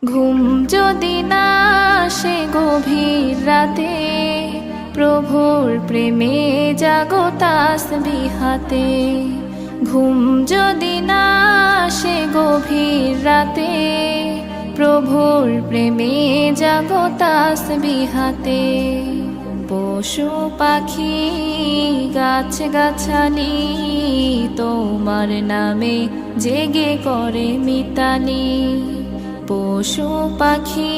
ঘুম যদি না আসে গভীর রাতে, প্রভুর প্রেমে জাগো তাসবিহ হাতে। ঘুম যদি না আসে গভীর রাতে, প্রভুর প্রেমে জাগো তাসবিহ হাতে। পশু পাখি গাছ গাছালি তোমার নামে জেগে করে মিতালি। পশু পাখি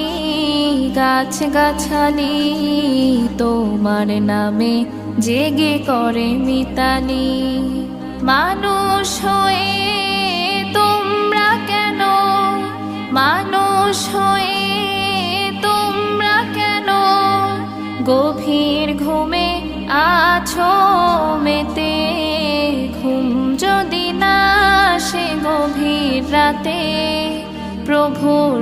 গাছ গাছালি তোমার নামে জেগে করে মিতালি। মানুষ হয়ে তোমরা কেন, মানুষ হয়ে তোমরা কেন গভীর ঘুমে আছো মেতে। ঘুম যদি না আসে গভীর রাতে, প্রভুর